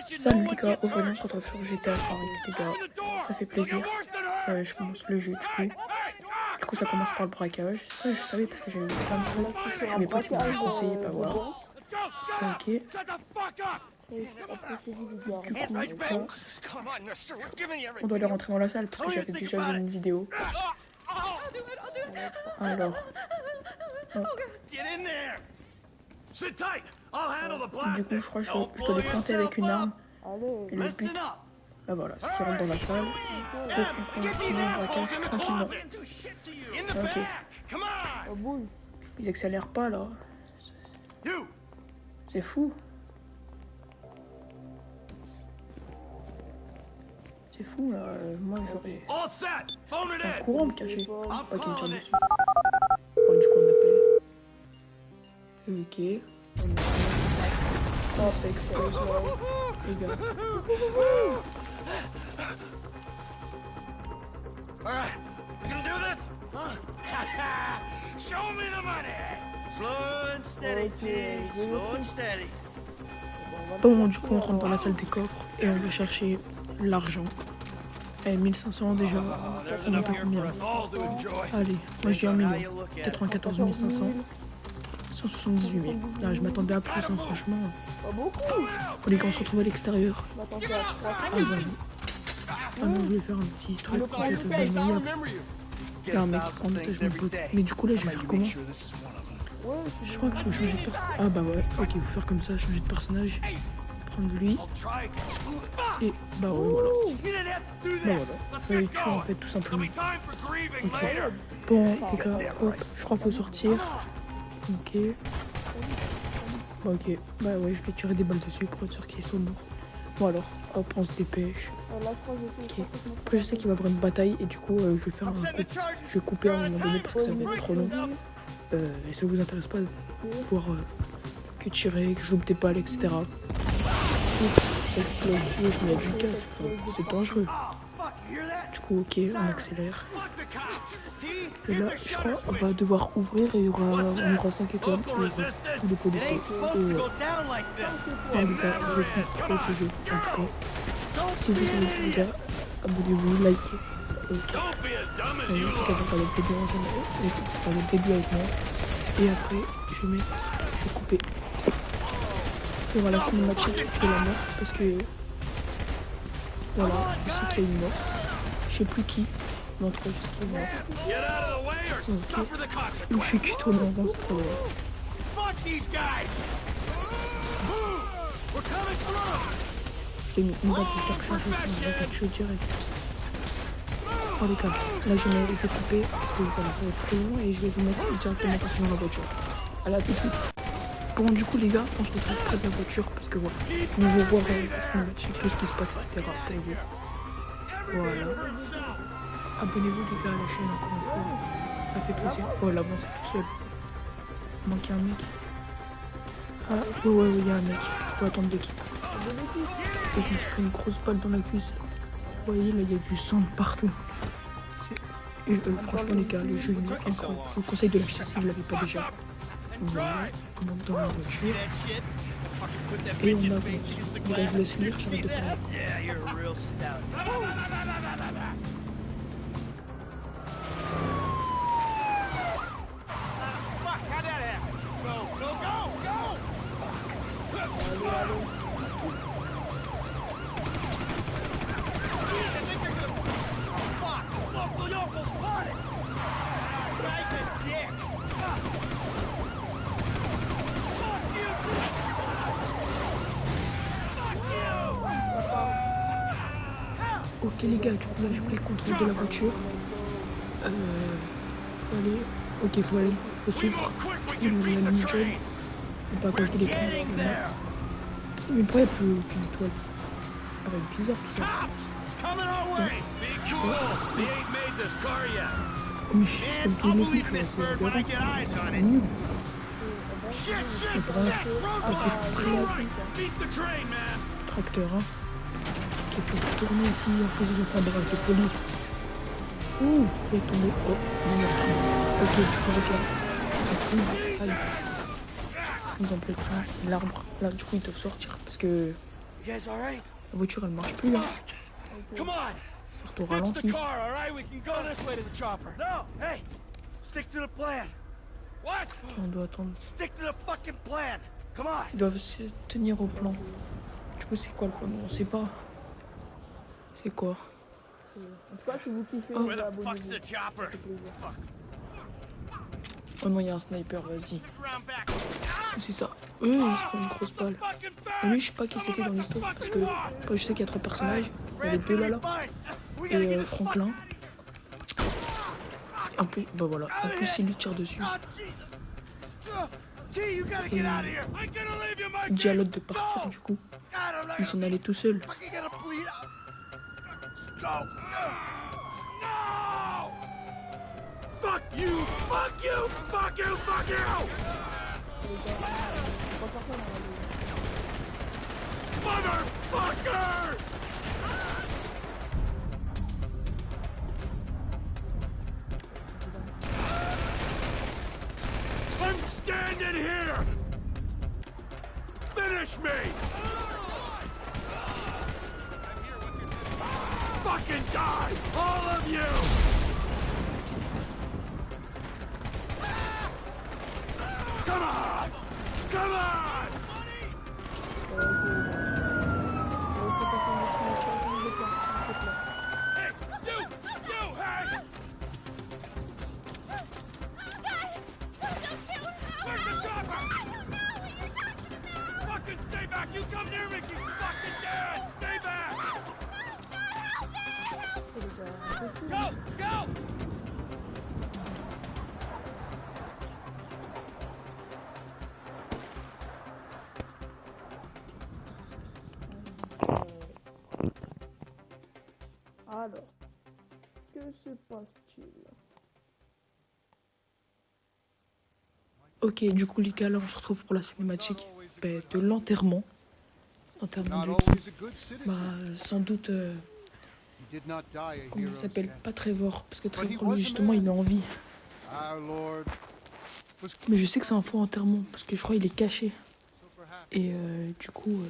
Salut les gars, aujourd'hui on se retrouve sur GTA 5 les gars, ça fait plaisir. Je commence le jeu du coup ça commence par le braquage. Ça je savais parce que j'ai eu plein de trucs. Mes potes m'ont conseillé, pas voir. Ok. Du coup là, on doit aller rentrer dans la salle parce que j'avais déjà vu une vidéo. Alors. Hop. Du coup, je crois que je dois les planter avec une arme. Et le but, bah voilà, c'est qu'ils rentrent dans la salle pour qu'on continue le braquage tranquillement. Ok. Ils accélèrent pas là. C'est fou. C'est fou là. Moi j'aurais. J'ai un courant me cacher. Pas qu'il me tire dessus. Bon, du coup on appelle. Ok. Oh, ça explose là, les gars. Alright, you can do this? Huh? Show me the money! Slow and steady, T. Slow and steady. Bon, du coup, on rentre dans la salle des coffres et on va chercher l'argent. Allez, 1500 déjà. On monte à combien? Allez, moi je dis 1 million. 94 500. 178 000. Là, je m'attendais à plus, hein, franchement. Oh, les gars, on se retrouve à l'extérieur. Ah, bah oui. Ah non, je voulais faire un petit truc, en fait, bah, il y a un mec qui prend otage mon pote. Mais du coup, là, je vais faire comment? Je crois qu'il faut changer de personnage. Ah, bah ouais, ok, il faut faire comme ça, changer de personnage. Prendre lui. Et bah ouais, voilà. Bah voilà. Faut les tuer, en fait, tout simplement. Ok. Bon, les gars, hop, je crois qu'il faut sortir. Ok. Bah ok. Bah ouais, je vais tirer des balles dessus pour être sûr qu'ils sont morts. Bon alors, hop, on se dépêche. Ok. Après je sais qu'il va y avoir une bataille et du coup je vais faire un coup. Je vais couper à un moment donné parce que ça va être trop long. Et ça vous intéresse pas de voir que tirer, que je loupe des balles, etc. Ouf, ça explose. Oui, je mets du gaz. Enfin, c'est dangereux. Du coup, ok, on accélère. Et là, je crois qu'on va devoir ouvrir et on aura 5 étoiles pour les policiers. Et les gars, je kiffe trop ce jeu. En tout cas, si vous aimez les gars, abonnez-vous, likez. Ok. Les gars, vous parlez le début avec moi. Et après, je vais couper. Et voilà, cinématique de la mort. Parce que voilà, je sais qu'il y a une mort. Je sais plus qui. Non, trop, je sais pas. Ok. Je suis que tourné en rond, c'est trop bien. J'ai mis une balle pour faire changer son voiture direct. Oh les gars, là je vais couper parce que voilà, ça va être trop long et je vais vous mettre directement quand je suis dans la voiture. Allez, à tout de suite. Bon, du coup, les gars, on se retrouve près de la voiture parce que voilà, on veut voir la cinématique, tout ce qui se passe, etc. pour vous. Voilà. Abonnez-vous les gars à la chaîne encore une fois, ça fait plaisir. Oh là, bon, c'est toute seule. Il manque un mec. Ah, ouais, il y a un mec. Faut attendre l'équipe. Et je me suis pris une grosse balle dans la cuisse. Vous voyez, là, il y a du sang partout. Franchement, les gars, le jeu il est incroyable. Je vous conseille de l'acheter si vous ne l'avez pas déjà. Voilà, on monte dans la voiture. Et on avance. Les gars, je laisse lire, j'arrête de parler. Ok les gars, du coup là j'ai pris le contrôle de la voiture. Faut aller. Ok, faut suivre. Du coup, la ligne jaune. C'est pas à gauche de l'écran, c'est la map. Mais pourquoi il n'y a plus aucune étoile? Ça paraît bizarre tout ça. Je sais pas. Oh, mais je suis tout le truc là, c'est aberrant. C'est nul. La branche, passer près. Tracteur, hein. Il faut tourner ici, en plus ils ont fait un barrage de police. Ouh, il est tombé. Oh, il y a un train. Ok, du coup, regarde. Ils ont pris le train, l'arbre. Là, du coup, ils doivent sortir parce que You guys all right? La voiture, elle marche plus, là. Come on. Surtout au Fix the ralenti. car, all right? We can go this way to the chopper. No, hey. Stick to the plan. What? Ok, on doit attendre. Stick to the fucking plan. Come on. Ils doivent se tenir au plan. Du coup, c'est quoi le plan? On sait pas. C'est quoi? En tout cas, si vous kiffez, Where the abonnez-vous. fuck's the chopper? Ça fait plaisir. Oh non, il y a un sniper, vas-y. Stick around back. C'est ça. Il se prend une grosse balle. Et lui, je sais pas qui c'était dans l'histoire. Parce que je sais qu'il y a 3 personnages. Il y a les deux là. Et Franklin. En plus, bah voilà. En plus, il lui tire dessus. Et il dit à l'autre de partir, du coup. Ils sont allés tout seuls. Go! No! Fuck you! Fuck you! Fuck you! Fuck you! Motherfuckers! I'm standing here! Finish me! Fucking die! All of you! Come on! Come on! Hey! You! Hey! Where's the chopper? Fucking stay back! You come near me, you fucking dead! Stay back! Go! Go! Alors, que se passe-t-il? Ok, du coup, les gars, là, on se retrouve pour la cinématique de l'enterrement. L'enterrement de qui? Bah, sans doute. Comment il s'appelle? Pas Trevor. Parce que Trevor, lui, justement, il est en vie. Mais je sais que c'est un faux enterrement. Parce que je crois qu'il est caché. Et du coup,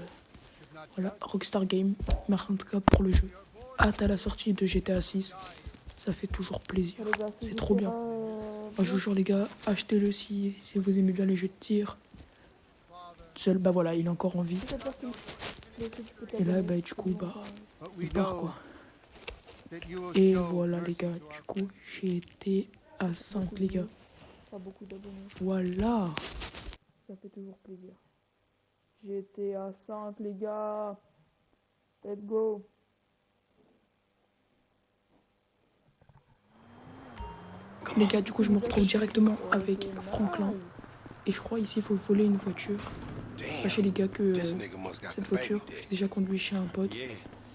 voilà, Rockstar Game marque en tout cas pour le jeu. Hâte à la sortie de GTA 6. Ça fait toujours plaisir. C'est trop bien. Moi, je vous jure, les gars, achetez-le si vous aimez bien les jeux de tir. Seul, bah voilà, il est encore en vie. Et là, bah, du coup, bah, il part, quoi. Et voilà, les gars, du coup, j'ai été à 5, les gars. Pas beaucoup d'abonnés. Voilà. Ça fait toujours plaisir. J'ai été à 5, les gars. Let's go. Les gars, du coup, je me retrouve directement avec Franklin. Et je crois ici, il faut voler une voiture. Sachez, les gars, que cette voiture, j'ai déjà conduit chez un pote.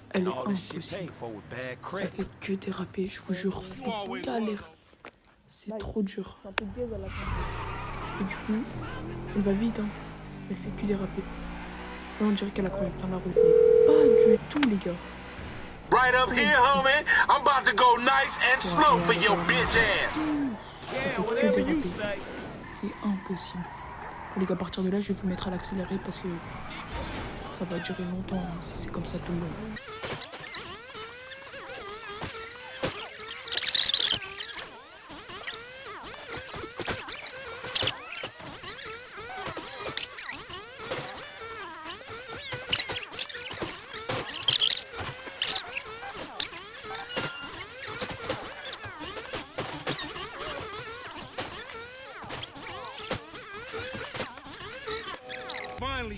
Elle est impossible. Ça fait que déraper, je vous jure, c'est galère. C'est trop dur. C'est un peu gaze à la fin. Et du coup, elle va vite, hein. Elle fait que déraper. Là, on dirait qu'elle a couru dans la route. Mais pas du tout, les gars. Right up here, homie. I'm about to go nice and slow for your bitch ass. Ça fait que déraper. C'est impossible. Bon, les gars, à partir de là, je vais vous mettre à l'accéléré parce que ça va durer longtemps hein, si c'est comme ça tout le long.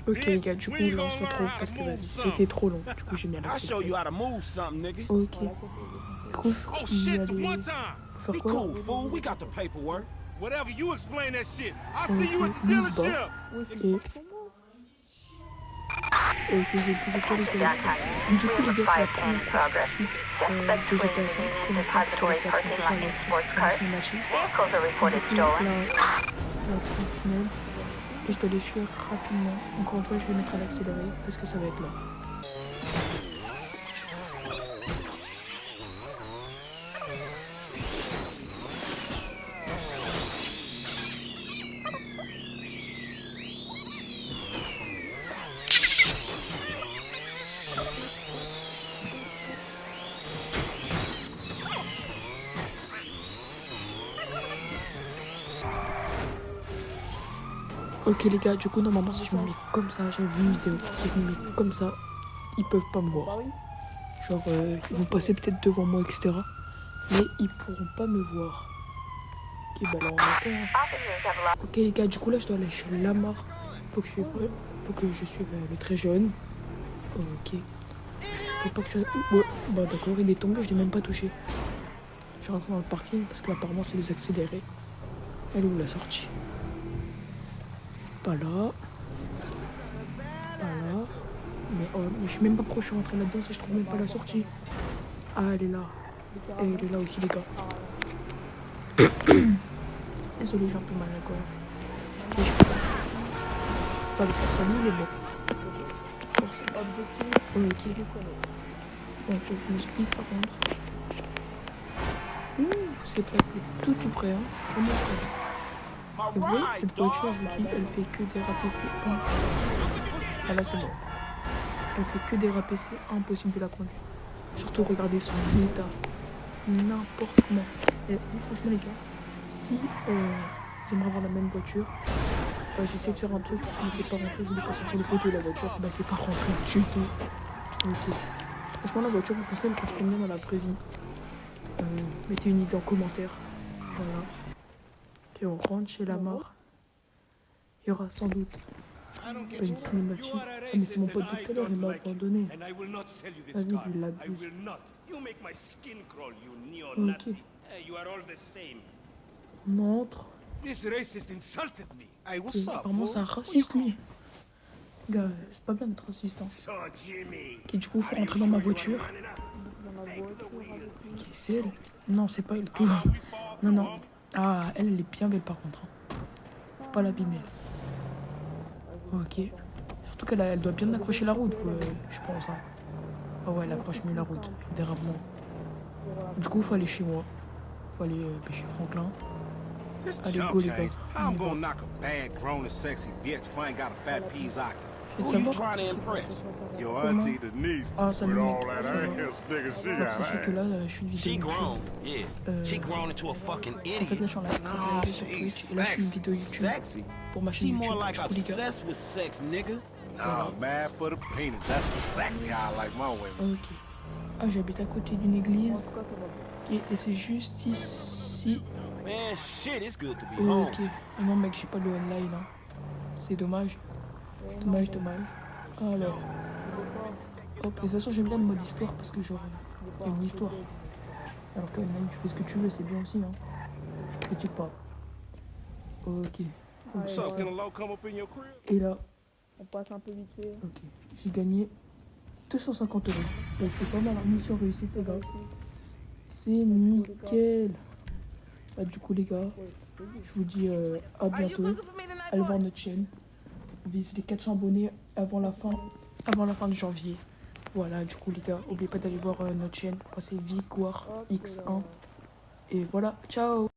Ok les gars, du coup là on se retrouve parce que vas-y, c'était trop long. Du coup j'ai mis à l'accéléré. Ok. Du coup je vais aller... Faut faire quoi? Whatever, you explain that shit. I'll Ok, see you at the mise bas. dealership. Et... Ok, j'ai plus de quoi je dois le faire. Du coup les gars, c'est la première course poursuite de GTA 5 pour l'instant parce que ça compte pas l'autre, la cinématique. Du coup là, la course finale. Et je dois les fuir rapidement. Encore une fois, je vais mettre à l'accéléré parce que ça va être là. Ok les gars, du coup normalement si je me mets comme ça, j'ai vu une vidéo, si je me mets comme ça, ils peuvent pas me voir. Genre ils vont passer peut-être devant moi etc. Mais ils pourront pas me voir. Ok bah alors on attend. Ok les gars, du coup là je dois aller chez Lamar. Faut que je suive le très jeune. Ok. Faut pas que je... Ouais, bah d'accord, il est tombé, je l'ai même pas touché. Je rentre dans le parking parce qu'apparemment c'est les accélérés. Elle est où la sortie? Pas là. Pas là. Mais je sais même pas pourquoi je suis rentré là-dedans si je trouve même pas la sortie. Ah, elle est là. Et elle est là aussi, les gars. Désolé, j'ai un peu mal à la gorge. Ok, je peux pas le force à lui, il est mort. Force à lui. Ok. Bon, faut que je me speed par contre. Ouh, c'est passé tout près, hein. Vraiment près. Et vous voyez, cette voiture, je vous dis, elle fait que déraper, c'est ah là, c'est bon. Elle fait que déraper, c'est impossible de la conduire. Surtout, regardez son état. N'importe comment. Et vous, franchement, les gars, si vous aimeriez avoir la même voiture, bah, j'essaie de faire un truc, mais c'est pas rentré, je voulais passer sur le poteau de la voiture, bah, c'est pas rentré du tout. Ok. Franchement, la voiture, vous pensez, elle coûte combien dans la vraie vie? Mettez une idée en commentaire. Voilà. Ok, on rentre chez Lamar. Il y aura sans doute une cinématique. Ah, mais c'est mon pote de tout à l'heure, il m'a abandonné. Vas-y, lui l'abuse. Ok. On entre. Et apparemment, c'est un raciste, lui. Gars, c'est pas bien d'être raciste. Hein. Ok, du coup, il faut rentrer dans ma voiture. Ok, c'est elle. Non, c'est pas elle. Tout. Non, non. Ah, elle est bien belle par contre. Hein. Faut pas l'abîmer. Ok. Surtout qu'elle doit bien accrocher la route, je pense. Hein. Ah ouais, elle accroche mieux la route, dérapement. Du coup, faut aller chez moi. Faut aller chez Franklin. Allez, go les gars. On y va. Je vais te savoir. Ah, salut mec. Alors, sachez que là, je suis une vidéo YouTube. En fait, là, je suis en live sur Twitch. Et là, je suis une vidéo YouTube pour ma chaîne YouTube. Du coup, les gars. Ok. Ah, j'habite à côté d'une église. Et c'est juste ici. Ok. Et non, mec, j'ai pas le online. Hein. C'est dommage. Dommage. Alors. Hop, de toute façon, j'aime bien le mode histoire parce que genre, il y a une histoire. Alors que online, tu fais ce que tu veux, c'est bien aussi. Hein. Je critique pas. Ok. Et là. On passe un peu vite fait. Ok. J'ai gagné 250 €. Donc c'est pas mal, mission réussite, les gars. C'est nickel. Bah, du coup, les gars, je vous dis à bientôt. Allez voir notre chaîne. On vise les 400 abonnés avant la fin de janvier. Voilà, du coup, les gars, n'oubliez pas d'aller voir notre chaîne. Moi, c'est Victoire X1. Et voilà, ciao!